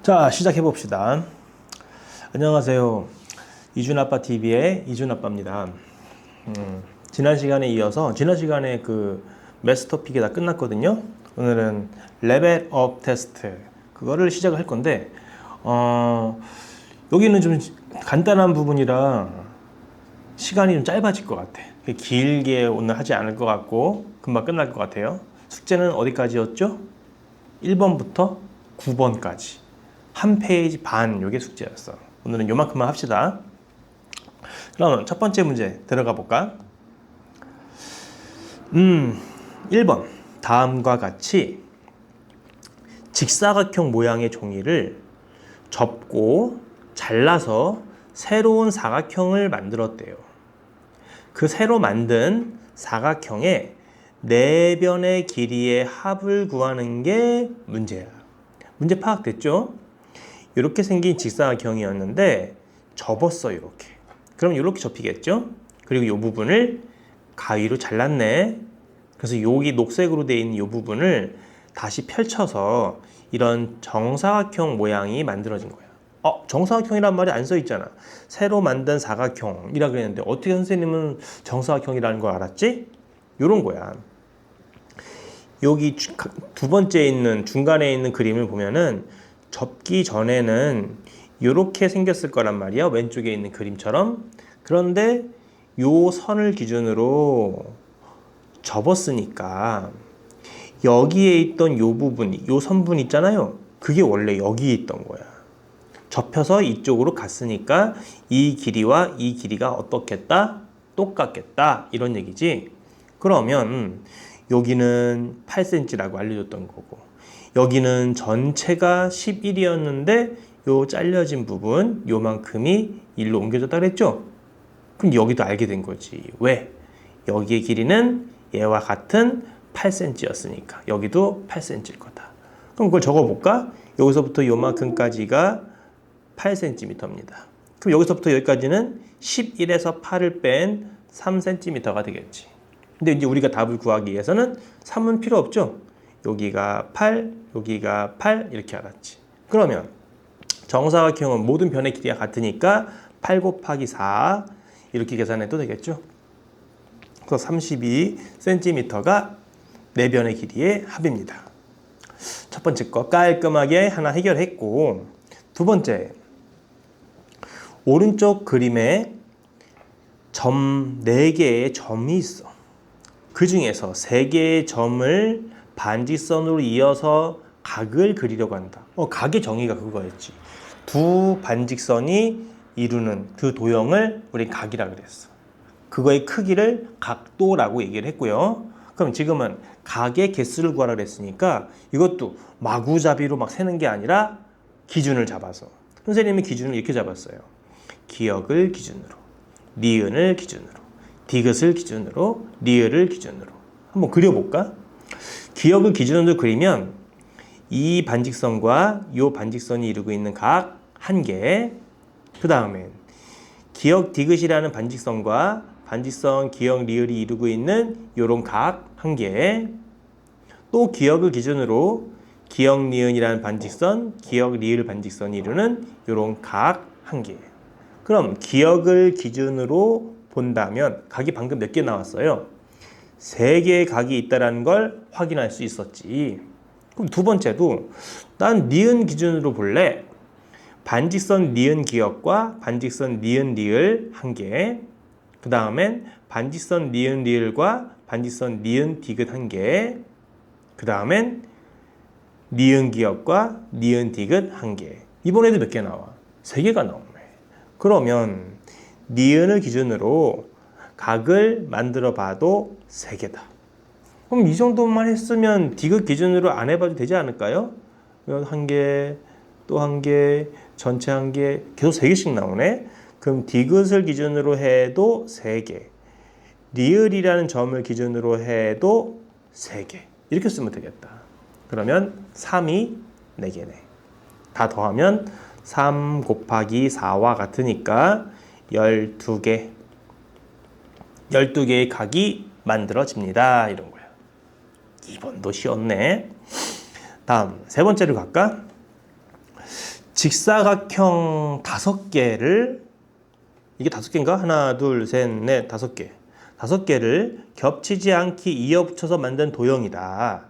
자, 시작해 봅시다. 안녕하세요. 이준아빠TV의 이준아빠입니다. 지난 시간에 이어서 지난 시간에 그 매스 토픽이 다 끝났거든요. 오늘은 레벨 업 테스트 그거를 시작을 할 건데 여기는 좀 간단한 부분이라 시간이 좀 짧아질 것 같아. 길게 오늘 하지 않을 것 같고 금방 끝날 것 같아요. 숙제는 어디까지였죠? 1번부터 9번까지 한 페이지 반, 요게 숙제였어. 오늘은 요만큼만 합시다. 그럼 첫 번째 문제 들어가 볼까? 1번 다음과 같이 직사각형 모양의 종이를 접고 잘라서 새로운 사각형을 만들었대요. 그 새로 만든 사각형의 네 변의 길이의 합을 구하는 게 문제야. 문제 파악됐죠? 이렇게 생긴 직사각형이었는데 접었어. 이렇게. 그럼 이렇게 접히겠죠? 그리고 이 부분을 가위로 잘랐네. 그래서 여기 녹색으로 되어 있는 이 부분을 다시 펼쳐서 이런 정사각형 모양이 만들어진 거야. 정사각형이란 말이 안 써 있잖아. 새로 만든 사각형이라 그랬는데 어떻게 선생님은 정사각형이라는 걸 알았지? 요런 거야. 여기 두 번째 있는 중간에 있는 그림을 보면은 접기 전에는 이렇게 생겼을 거란 말이야. 왼쪽에 있는 그림처럼. 그런데 요 선을 기준으로 접었으니까 여기에 있던 요 부분, 요 선분 있잖아요. 그게 원래 여기에 있던 거야. 접혀서 이쪽으로 갔으니까 이 길이와 이 길이가 어떻겠다? 똑같겠다. 이런 얘기지. 그러면 여기는 8cm라고 알려줬던 거고 여기는 전체가 11이었는데 요 잘려진 부분 요만큼이 1로 옮겨졌다 그랬죠? 그럼 여기도 알게 된 거지. 왜? 여기의 길이는 얘와 같은 8cm였으니까 여기도 8cm일 거다. 그럼 그걸 적어볼까? 여기서부터 요만큼까지가 8cm입니다. 그럼 여기서부터 여기까지는 11에서 8을 뺀 3cm가 되겠지. 근데 이제 우리가 답을 구하기 위해서는 3은 필요 없죠? 여기가 8, 여기가 8 이렇게 알았지. 그러면 정사각형은 모든 변의 길이가 같으니까 8 곱하기 4 이렇게 계산해도 되겠죠? 그래서 32cm가 4변의 길이의 합입니다. 첫 번째 거 깔끔하게 하나 해결했고 두 번째 오른쪽 그림에 점 4개의 점이 있어. 그 중에서 3개의 점을 반직선으로 이어서 각을 그리려고 한다. 각의 정의가 그거였지. 두 반직선이 이루는 그 도형을 우리 각이라 그랬어. 그거의 크기를 각도라고 얘기를 했고요. 그럼 지금은 각의 개수를 구하라 그랬으니까 이것도 마구잡이로 막 세는 게 아니라 기준을 잡아서 선생님이 기준을 이렇게 잡았어요. 기역을 기준으로, 니은을 기준으로, 디귿을 기준으로, 리을을 기준으로 한번 그려볼까? 기역을 기준으로 그리면 이 반직선과 이 반직선이 이루고 있는 각 한 개, 그 다음에 기역 디귿이라는 반직선과 반직선 기역 리을이 이루고 있는 요런 각 한 개, 또 기역을 기준으로 기역 니은이라는 반직선, 기역 리을 반직선이 이루는 요런 각 한 개. 그럼 기역을 기준으로 본다면 각이 방금 몇 개 나왔어요? 3개의 각이 있다는 걸 확인할 수 있었지. 그럼 두 번째도 난 니은 기준으로 볼래. 반직선 니은 기역과 반직선 니은 리을 한 개, 그 다음엔 반직선 니은 리을과 반직선 니은 디귿 한 개, 그 다음엔 니은 기역과 니은 디귿 한 개. 이번에도 몇 개 나와? 3개가 나오네. 그러면 니은을 기준으로 각을 만들어 봐도 3개다. 그럼 이 정도만 했으면 디귿 기준으로 안 해봐도 되지 않을까요? 한 개, 또 한 개, 전체 한 개, 계속 3개씩 나오네. 그럼 디귿을 기준으로 해도 3개, 리을이라는 점을 기준으로 해도 3개. 이렇게 쓰면 되겠다. 그러면 3이 4개네. 다 더하면 3 곱하기 4와 같으니까 12개. 12개의 각이 만들어집니다. 이런 거야. 2번도 쉬웠네. 다음 세 번째로 갈까? 직사각형 5개를, 이게 5개인가? 하나, 둘, 셋, 넷, 5개. 5개를 겹치지 않게 이어붙여서 만든 도형이다.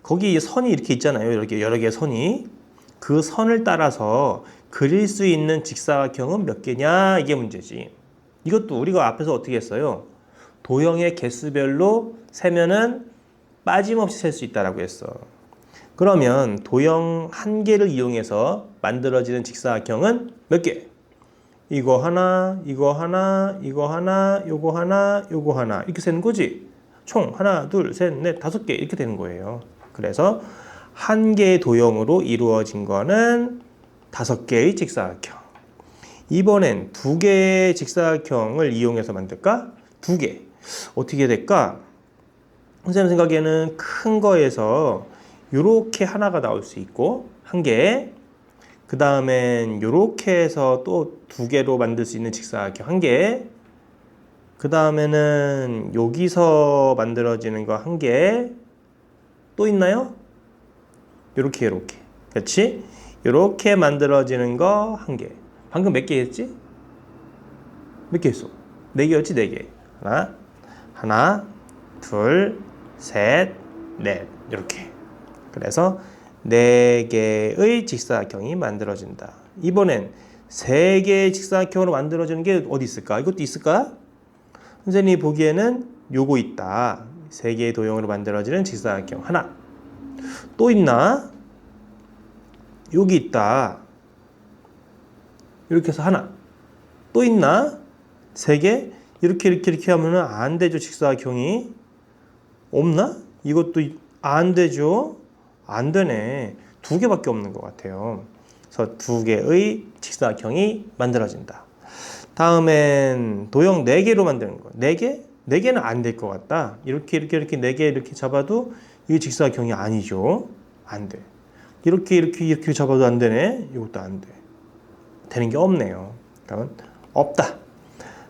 거기 선이 이렇게 있잖아요. 이렇게 여러 개의 선이. 그 선을 따라서 그릴 수 있는 직사각형은 몇 개냐? 이게 문제지. 이것도 우리가 앞에서 어떻게 했어요? 도형의 개수별로 세면은 빠짐없이 셀 수 있다라고 했어. 그러면 도형 한 개를 이용해서 만들어지는 직사각형은 몇 개? 이거 하나, 이거 하나, 이거 하나, 요거 하나, 요거 하나 이렇게 세는 거지. 총 하나, 둘, 셋, 넷, 5개 이렇게 되는 거예요. 그래서 한 개의 도형으로 이루어진 거는 5개의 직사각형. 이번엔 2개의 직사각형을 이용해서 만들까? 2개. 어떻게 될까? 선생님 생각에는 큰 거에서 요렇게 하나가 나올 수 있고 한 개, 그 다음엔 요렇게 해서 또 2개로 만들 수 있는 직사각형 한 개, 그 다음에는 여기서 만들어지는 거 한 개, 또 있나요? 요렇게 요렇게, 그렇지? 요렇게 만들어지는 거 한 개. 방금 몇 개 했지? 몇 개 했어? 4개였지? 4개. 하나, 둘, 셋, 넷 이렇게. 그래서 4개의 직사각형이 만들어진다. 이번엔 3개의 직사각형으로 만들어지는 게 어디 있을까? 이것도 있을까? 선생님이 보기에는 요거 있다. 3개의 도형으로 만들어지는 직사각형 하나. 또 있나? 여기 있다. 이렇게 해서 하나. 또 있나? 3개? 이렇게 하면은 안 되죠. 직사각형이. 없나? 이것도 안 되죠. 안 되네. 2개밖에 없는 것 같아요. 그래서 2개의 직사각형이 만들어진다. 다음엔 도형 4개로 만드는 거. 4개? 4개는 안 될 것 같다. 이렇게 4개 이렇게 잡아도 이게 직사각형이 아니죠. 안 돼. 이렇게 잡아도 안 되네. 이것도 안 돼. 되는 게 없네요. 그러면 없다.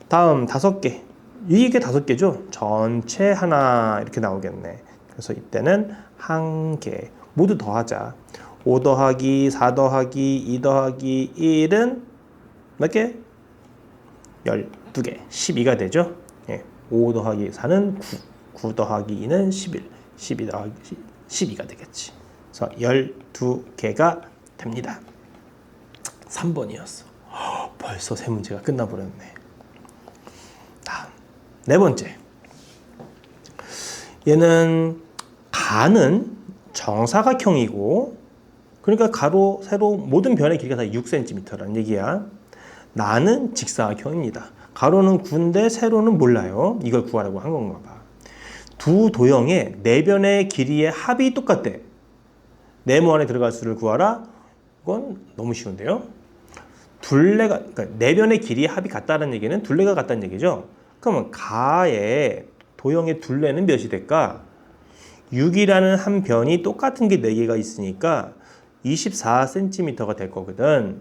다음 5개. 이게 5개죠. 전체 하나 이렇게 나오겠네. 그래서 이때는 1개. 모두 더하자. 5 더하기 4 더하기 2 더하기 1은 몇 개? 12개. 12가 되죠. 5 더하기 4는 9. 9 더하기 2는 11. 12 더하기 12가 되겠지. 그래서 12개가 됩니다. 3번이었어. 벌써 세 문제가 끝나버렸네. 다음 4번째. 얘는 가는 정사각형이고, 그러니까 가로, 세로 모든 변의 길이가 다 6cm라는 얘기야. 나는 직사각형입니다. 가로는 9인데 세로는 몰라요. 이걸 구하라고 한 건가 봐. 두 도형의 네 변의 길이의 합이 똑같대. 네모 안에 들어갈 수를 구하라. 이건 너무 쉬운데요. 그러니까 네 변의 길이의 합이 같다는 얘기는 둘레가 같다는 얘기죠. 그러면 가의 도형의 둘레는 몇이 될까? 6이라는 한 변이 똑같은 게 4개가 있으니까 24cm가 될 거거든.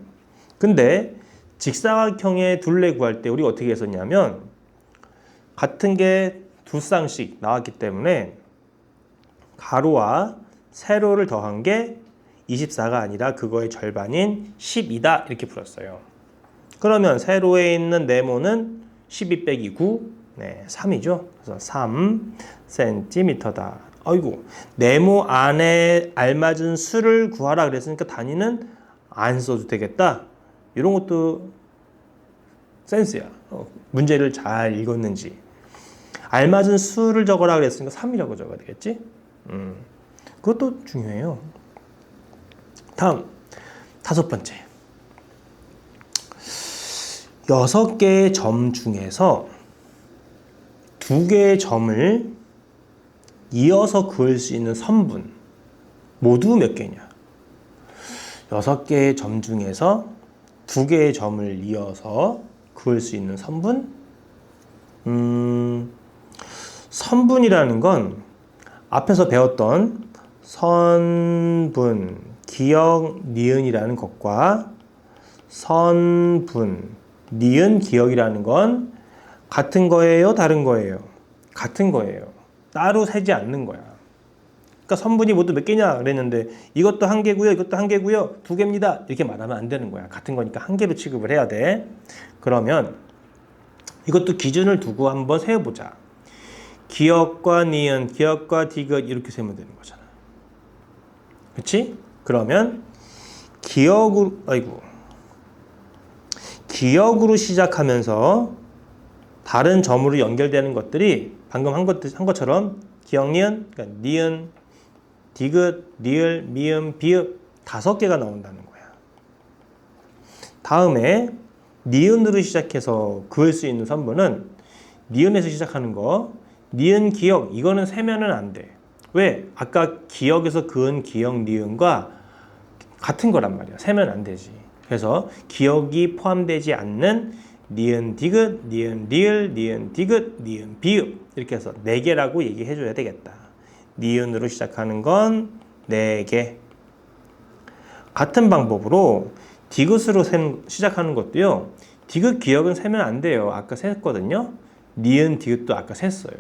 근데 직사각형의 둘레 구할 때 우리 어떻게 했었냐면, 같은 게 두 쌍씩 나왔기 때문에 가로와 세로를 더한 게 24가 아니라 그거의 절반인 12다 이렇게 풀었어요. 그러면 세로에 있는 네모는 12 빼기 9, 3이죠. 그래서 3cm다. 아이고, 네모 안에 알맞은 수를 구하라 그랬으니까 단위는 안 써도 되겠다. 이런 것도 센스야. 문제를 잘 읽었는지. 알맞은 수를 적어라 그랬으니까 3이라고 적어야 되겠지? 그것도 중요해요. 다음 5번째. 6개의 점 중에서 2개의 점을 이어서 그을 수 있는 선분 모두 몇 개냐? 6개의 점 중에서 2개의 점을 이어서 그을 수 있는 선분? 선분이라는 건 앞에서 배웠던 선분, 기역, 니은이라는 것과 선분, 니은, 기역이라는 건 같은 거예요? 다른 거예요? 같은 거예요. 따로 세지 않는 거야. 그러니까 선분이 모두 몇 개냐 그랬는데 이것도 한 개고요, 이것도 한 개고요, 두 개입니다. 이렇게 말하면 안 되는 거야. 같은 거니까 한 개로 취급을 해야 돼. 그러면 이것도 기준을 두고 한번 세어보자. 기역과 니은, 기역과 디귿 이렇게 세면 되는 거잖아. 그렇지? 그러면 기역으로 시작하면서 다른 점으로 연결되는 것들이 방금 한 것처럼 기역, 니은, 그러니까 니은, 디귿, 리을, 미음, 비읍 5개가 나온다는 거야. 다음에 니은으로 시작해서 그을 수 있는 선분은 니은에서 시작하는 거, 니은, 기역 이거는 세면은 안 돼. 왜? 아까 기역에서 그은 기역, 니은과 같은 거란 말이야. 세면 안 되지. 그래서 기역이 포함되지 않는 니은, 디귿, 니은, 리을, 니은, 디귿, 니은, 비읍 이렇게 해서 4개라고 얘기해 줘야 되겠다. 니은으로 시작하는 건 4개. 같은 방법으로 디귿으로 시작하는 것도요. 디귿, 기역은 세면 안 돼요. 아까 셌거든요. 니은, 디귿도 아까 셌어요.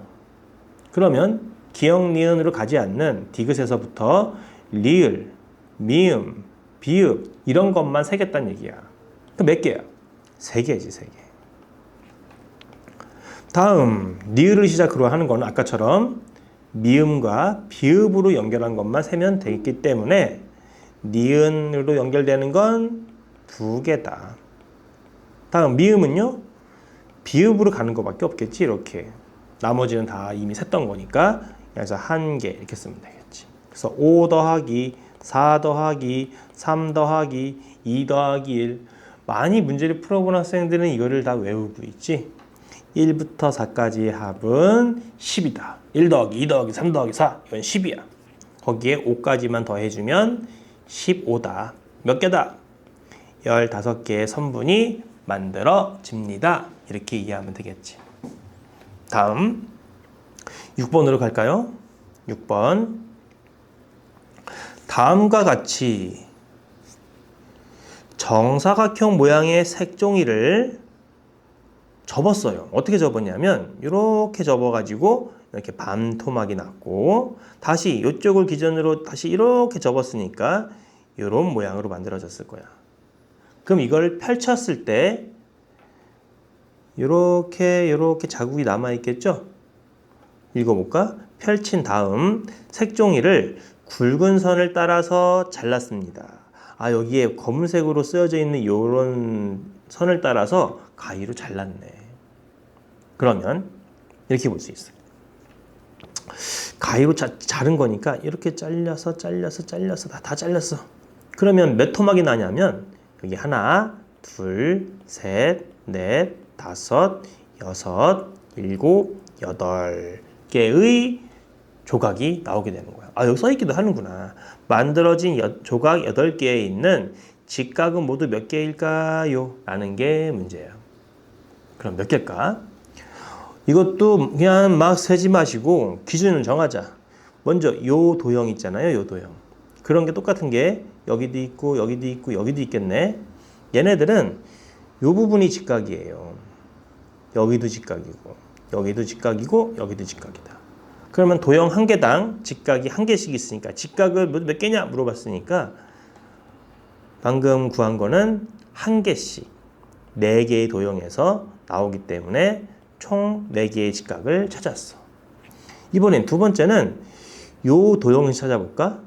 그러면 기역, 니은으로 가지 않는 디귿에서부터 리을, 미음, 비읍 이런 것만 세겠다는 얘기야. 그럼 몇 개야? 3개지, 3개. 다음 리을을 시작으로 하는 거는 아까처럼 미음과 비읍으로 연결한 것만 세면 되기 때문에 니은으로 연결되는 건 2개다. 다음 미음은요. 비읍으로 가는 것밖에 없겠지. 이렇게. 나머지는 다 이미 셌던 거니까 그래서 1개 이렇게 쓰면 되겠지. 그래서 5 더하기 4 더하기 3 더하기 2 더하기 1 많이 문제를 풀어본 학생들은 이거를 다 외우고 있지. 1부터 4까지의 합은 10이다. 1 더하기 2 더하기 3 더하기 4 이건 10이야. 거기에 5까지만 더해주면 15다. 몇 개다? 15개의 선분이 만들어집니다. 이렇게 이해하면 되겠지. 다음 6번으로 갈까요? 6번 다음과 같이 정사각형 모양의 색종이를 접었어요. 어떻게 접었냐면 이렇게 접어가지고 이렇게 반토막이 났고 다시 이쪽을 기준으로 다시 이렇게 접었으니까 이런 모양으로 만들어졌을 거야. 그럼 이걸 펼쳤을 때 이렇게 자국이 남아 있겠죠? 읽어볼까? 펼친 다음 색종이를 굵은 선을 따라서 잘랐습니다. 여기에 검은색으로 쓰여져 있는 이런 선을 따라서 가위로 잘랐네. 그러면 이렇게 볼 수 있어요. 가위로 자른 거니까 이렇게 잘려서 다 잘렸어. 그러면 몇 토막이 나냐면 여기 하나, 둘, 셋, 넷, 다섯, 여섯, 일곱, 8개의 조각이 나오게 되는 거야. 여기 써있기도 하는구나. 만들어진 조각 8개에 있는 직각은 모두 몇 개일까요? 라는 게 문제예요. 그럼 몇 개일까? 이것도 그냥 막 세지 마시고 기준을 정하자. 먼저 요 도형 있잖아요. 요 도형. 그런 게 똑같은 게 여기도 있고 여기도 있고 여기도 있겠네. 얘네들은 요 부분이 직각이에요. 여기도 직각이고 여기도 직각이고 여기도 직각이다. 그러면 도형 한 개당 직각이 1개씩 있으니까 직각을 몇 개냐 물어봤으니까 방금 구한 거는 1개씩 4개의 도형에서 나오기 때문에 총 4개의 직각을 찾았어. 이번엔 두 번째는 요 도형을 찾아볼까?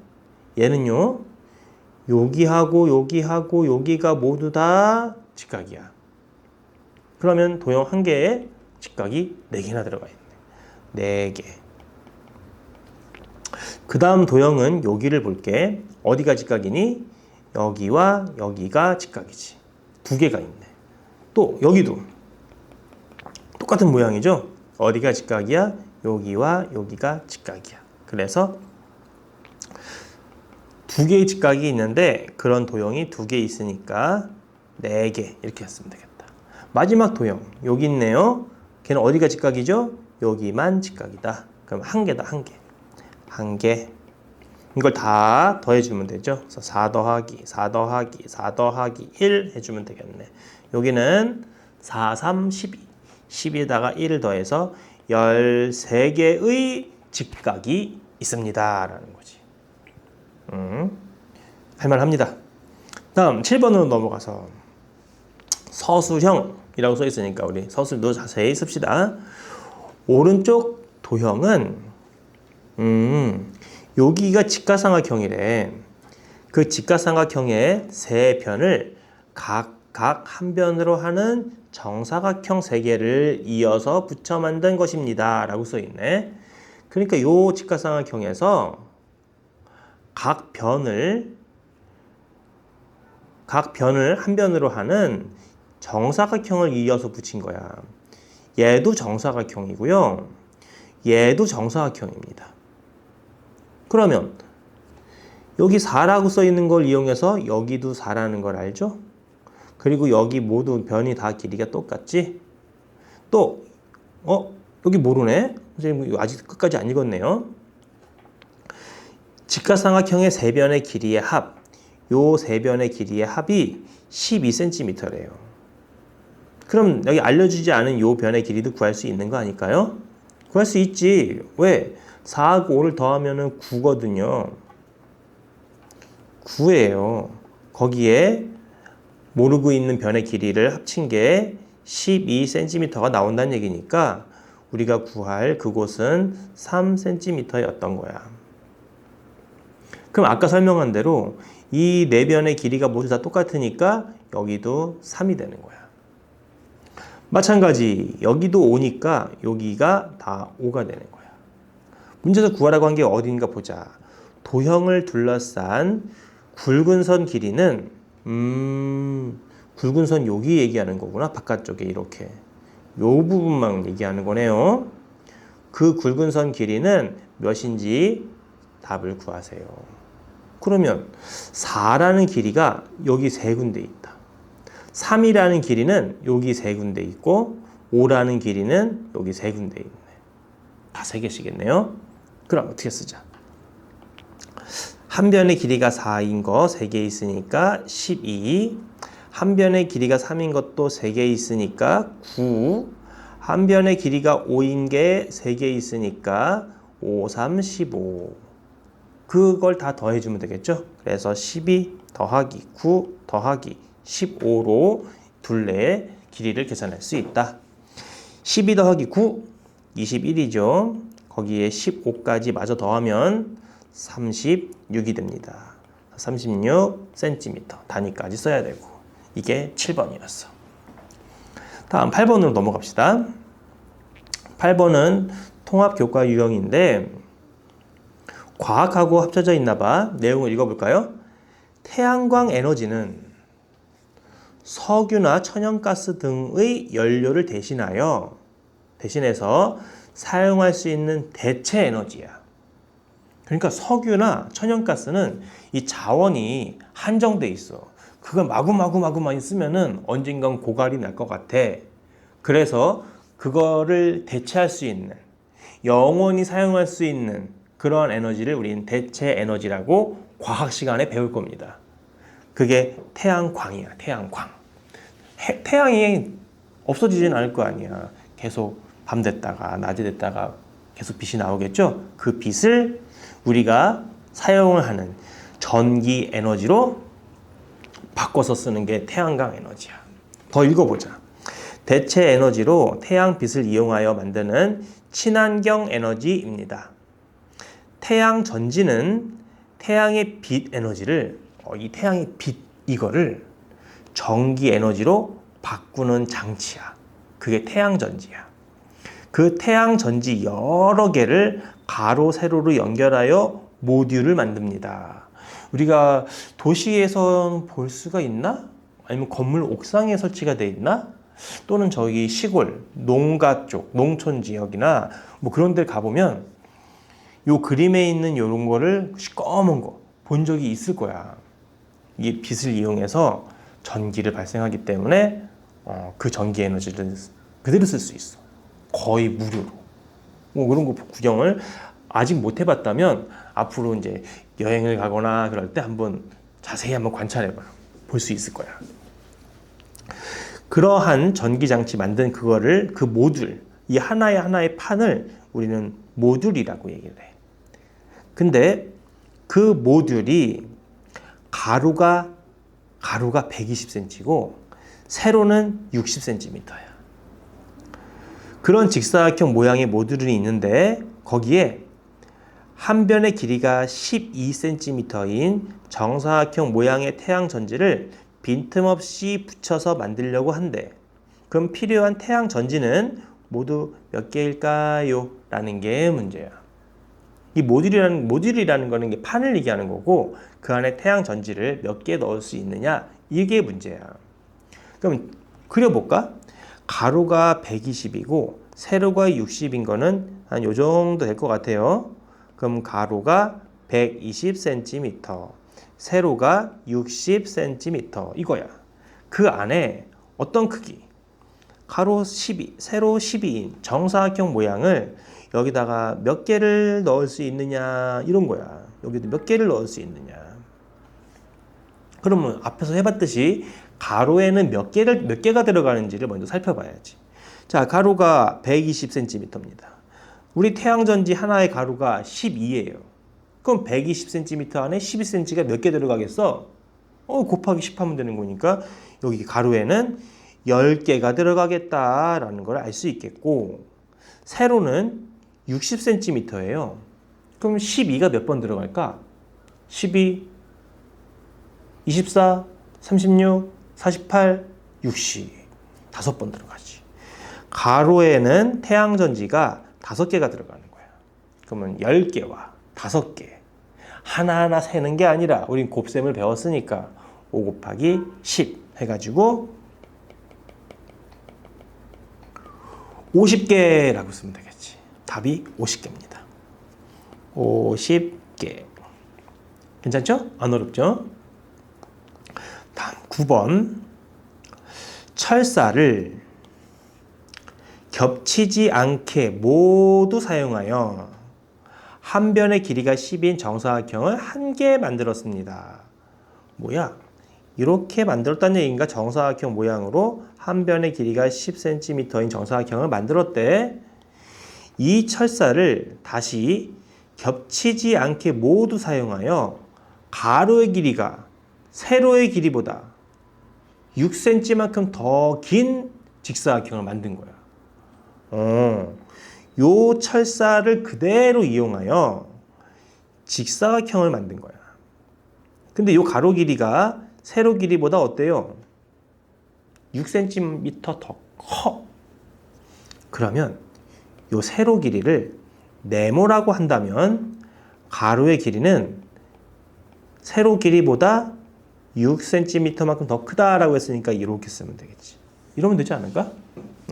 얘는요. 여기하고 여기하고 여기가 모두 다 직각이야. 그러면 도형 한 개에 직각이 4개나 들어가 있네. 4개. 그 다음 도형은 여기를 볼게. 어디가 직각이니? 여기와 여기가 직각이지. 2개가 있네. 또 여기도 똑같은 모양이죠? 어디가 직각이야? 여기와 여기가 직각이야. 그래서 2개의 직각이 있는데 그런 도형이 2개 있으니까 4개 이렇게 했으면 되겠다. 마지막 도형 여기 있네요. 걔는 어디가 직각이죠? 여기만 직각이다. 그럼 1개다. 1개. 1개. 이걸 다 더해주면 되죠. 그래서 4 더하기 4 더하기 4 더하기 1 해주면 되겠네. 여기는 4, 3, 12. 12에다가 1을 더해서 13개의 직각이 있습니다. 라는 거지. 할만합니다. 다음 7번으로 넘어가서 서술형이라고 써 있으니까 우리 서술도 자세히 씁시다. 오른쪽 도형은 여기가 직가삼각형이래. 그 직가삼각형의 세 변을 각각 한 변으로 하는 정사각형 세 개를 이어서 붙여 만든 것입니다. 라고 써 있네. 그러니까 요 직가삼각형에서 각 변을 한 변으로 하는 정사각형을 이어서 붙인 거야. 얘도 정사각형이고요. 얘도 정사각형입니다. 그러면 여기 4라고 써 있는 걸 이용해서 여기도 4라는 걸 알죠? 그리고 여기 모두 변이 다 길이가 똑같지? 또 여기 모르네? 선생님 아직 끝까지 안 읽었네요. 직가삼각형의 세 변의 길이의 합, 요 세 변의 길이의 합이 12cm래요. 그럼 여기 알려주지 않은 요 변의 길이도 구할 수 있는 거 아닐까요? 구할 수 있지. 왜? 4하고 5를 더하면 9거든요. 9예요. 거기에 모르고 있는 변의 길이를 합친 게 12cm가 나온다는 얘기니까 우리가 구할 그곳은 3cm였던 거야. 그럼 아까 설명한 대로 이 네 변의 길이가 모두 다 똑같으니까 여기도 3이 되는 거야. 마찬가지 여기도 5니까 여기가 다 5가 되는 거야. 문제에서 구하라고 한 게 어딘가 보자. 도형을 둘러싼 굵은 선 길이는 굵은 선 여기 얘기하는 거구나. 바깥쪽에 이렇게 요 부분만 얘기하는 거네요. 그 굵은 선 길이는 몇인지 답을 구하세요. 그러면 4라는 길이가 여기 세 군데 있다. 3이라는 길이는 여기 세 군데 있고 5라는 길이는 여기 세 군데 있네. 다 세 개씩이겠네요. 그럼 어떻게 쓰자? 한 변의 길이가 4인 거 3개 있으니까 12. 한 변의 길이가 3인 것도 3개 있으니까 9. 한 변의 길이가 5인 게 3개 있으니까 5, 3, 15. 그걸 다 더해주면 되겠죠? 그래서 12 더하기 9 더하기 15로 둘레의 길이를 계산할 수 있다. 12 더하기 9, 21이죠. 거기에 15까지 마저 더하면 36이 됩니다. 36cm 단위까지 써야 되고 이게 7번이었어. 다음 8번으로 넘어갑시다. 8번은 통합교과 유형인데 과학하고 합쳐져 있나 봐. 내용을 읽어볼까요? 태양광 에너지는 석유나 천연가스 등의 연료를 대신해서 사용할 수 있는 대체 에너지야. 그러니까 석유나 천연가스는 이 자원이 한정돼 있어. 그걸 마구 많이 쓰면은 언젠간 고갈이 날 것 같아. 그래서 그거를 대체할 수 있는, 영원히 사용할 수 있는 그런 에너지를 우리는 대체 에너지라고 과학 시간에 배울 겁니다. 그게 태양광이야, 태양광. 태양이 없어지진 않을 거 아니야. 계속 밤 됐다가 낮이 됐다가 계속 빛이 나오겠죠? 그 빛을 우리가 사용을 하는 전기 에너지로 바꿔서 쓰는 게 태양광 에너지야. 더 읽어보자. 대체 에너지로 태양빛을 이용하여 만드는 친환경 에너지입니다. 태양 전지는 태양의 빛 에너지를 이 태양의 빛 이거를 전기 에너지로 바꾸는 장치야. 그게 태양 전지야. 그 태양 전지 여러 개를 가로 세로로 연결하여 모듈을 만듭니다. 우리가 도시에서 볼 수가 있나? 아니면 건물 옥상에 설치가 돼 있나? 또는 저기 시골, 농가 쪽, 농촌 지역이나 뭐 그런 데 가보면 요 그림에 있는 요런 거를 시꺼먼 거 본 적이 있을 거야. 이 빛을 이용해서 전기를 발생하기 때문에 그 전기 에너지를 그대로 쓸 수 있어. 거의 무료로. 뭐 그런 거 구경을 아직 못 해봤다면 앞으로 이제 여행을 가거나 그럴 때 자세히 한번 관찰해봐. 볼 수 있을 거야. 그러한 전기장치 만든 그거를 그 모듈, 이 하나의 판을 우리는 모듈이라고 얘기를 해. 근데 그 모듈이 가로가 120cm고 세로는 60cm야. 그런 직사각형 모양의 모듈이 있는데 거기에 한 변의 길이가 12cm인 정사각형 모양의 태양 전지를 빈틈없이 붙여서 만들려고 한대. 그럼 필요한 태양 전지는 모두 몇 개일까요? 라는 게 문제야. 이 모듈이라는 거는 게 판을 얘기하는 거고 그 안에 태양 전지를 몇 개 넣을 수 있느냐 이게 문제야. 그럼 그려볼까? 가로가 120이고 세로가 60인 거는 한 요 정도 될 것 같아요. 그럼 가로가 120cm, 세로가 60cm 이거야. 그 안에 어떤 크기? 가로 12, 세로 12인 정사각형 모양을 여기다가 몇 개를 넣을 수 있느냐 이런 거야. 여기도 몇 개를 넣을 수 있느냐. 그러면 앞에서 해봤듯이 가로에는 몇 개가 들어가는지를 먼저 살펴봐야지. 자, 가로가 120cm입니다. 우리 태양전지 하나의 가로가 12예요. 그럼 120cm 안에 12cm가 몇 개 들어가겠어? 곱하기 10 하면 되는 거니까 여기 가로에는 10개가 들어가겠다라는 걸 알 수 있겠고 세로는 60cm예요. 그럼 12가 몇 번 들어갈까? 12, 24, 36, 48, 60. 5번 들어가지. 가로에는 태양전지가 5개가 들어가는 거야. 그러면 10개와 5개. 하나하나 세는 게 아니라 우린 곱셈을 배웠으니까 5 곱하기 10 해가지고 50개라고 쓰면 되겠지. 답이 50개입니다. 50개. 괜찮죠? 안 어렵죠? 다음 9번. 철사를 겹치지 않게 모두 사용하여 한 변의 길이가 10인 정사각형을 한 개 만들었습니다. 뭐야? 이렇게 만들었다는 얘기인가? 정사각형 모양으로 한 변의 길이가 10cm인 정사각형을 만들었대. 이 철사를 다시 겹치지 않게 모두 사용하여 가로의 길이가 세로의 길이보다 6cm만큼 더 긴 직사각형을 만든 거야. 요 철사를 그대로 이용하여 직사각형을 만든 거야. 근데 요 가로 길이가 세로 길이보다 어때요? 6cm 더 커. 그러면 요 세로 길이를 네모라고 한다면 가로의 길이는 세로 길이보다 6cm만큼 더 크다라고 했으니까 이렇게 쓰면 되겠지. 이러면 되지 않을까?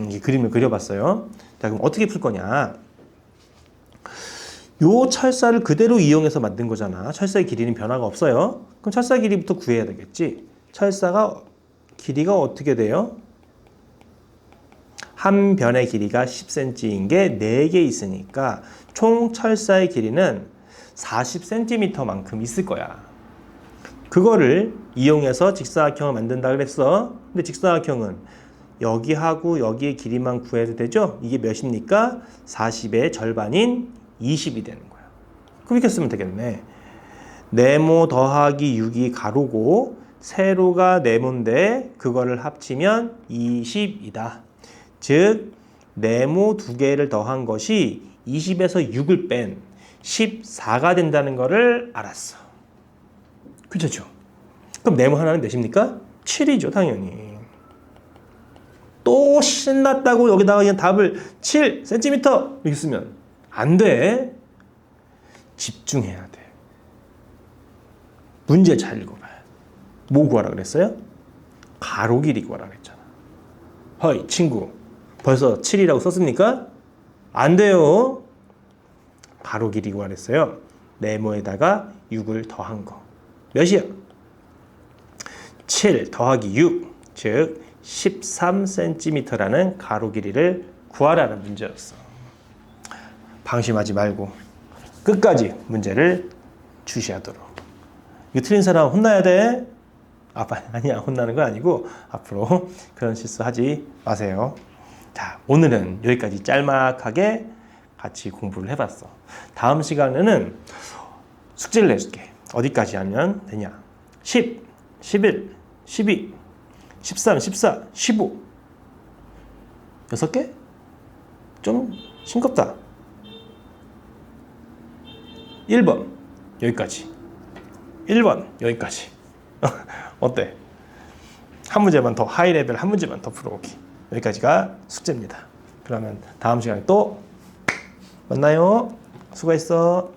이 그림을 그려봤어요. 자, 그럼 어떻게 풀 거냐? 요 철사를 그대로 이용해서 만든 거잖아. 철사의 길이는 변화가 없어요. 그럼 철사 길이부터 구해야 되겠지. 철사가 길이가 어떻게 돼요? 한 변의 길이가 10cm인 게 4개 있으니까 총 철사의 길이는 40cm만큼 있을 거야. 그거를 이용해서 직사각형을 만든다 그랬어. 근데 직사각형은 여기하고 여기의 길이만 구해도 되죠? 이게 몇입니까? 40의 절반인 20이 되는 거야. 그렇게 쓰면 되겠네. 네모 더하기 6이 가로고 세로가 네모인데 그거를 합치면 20이다. 즉 네모 2개를 더한 것이 20에서 6을 뺀 14가 된다는 거를 알았어. 그렇죠? 그럼 네모 하나는 몇입니까? 7이죠, 당연히. 또 신났다고 여기다가 그냥 답을 7cm 이렇게 쓰면 안 돼. 집중해야 돼. 문제 잘 읽어봐요. 뭐 구하라 그랬어요? 가로 길이 구하라 그랬잖아. 허이 친구, 벌써 7이라고 썼습니까? 안 돼요. 가로 길이 구하랬어요. 네모에다가 6을 더한 거. 몇이야? 7 더하기 6, 즉 13cm라는 가로 길이를 구하라는 문제였어. 방심하지 말고 끝까지 문제를 주시하도록. 이거 틀린 사람 혼나야 돼. 아니야, 혼나는 건 아니고 앞으로 그런 실수하지 마세요. 자, 오늘은 여기까지 짤막하게 같이 공부를 해봤어. 다음 시간에는 숙제를 내줄게. 어디까지 하면 되냐? 10, 11, 12, 13, 14, 15. 6개? 좀 싱겁다. 1번 여기까지. 1번 여기까지. 어때? 한 문제만 더, 하이 레벨 한 문제만 더 풀어오기. 여기까지가 숙제입니다. 그러면 다음 시간에 또 만나요. 수고했어.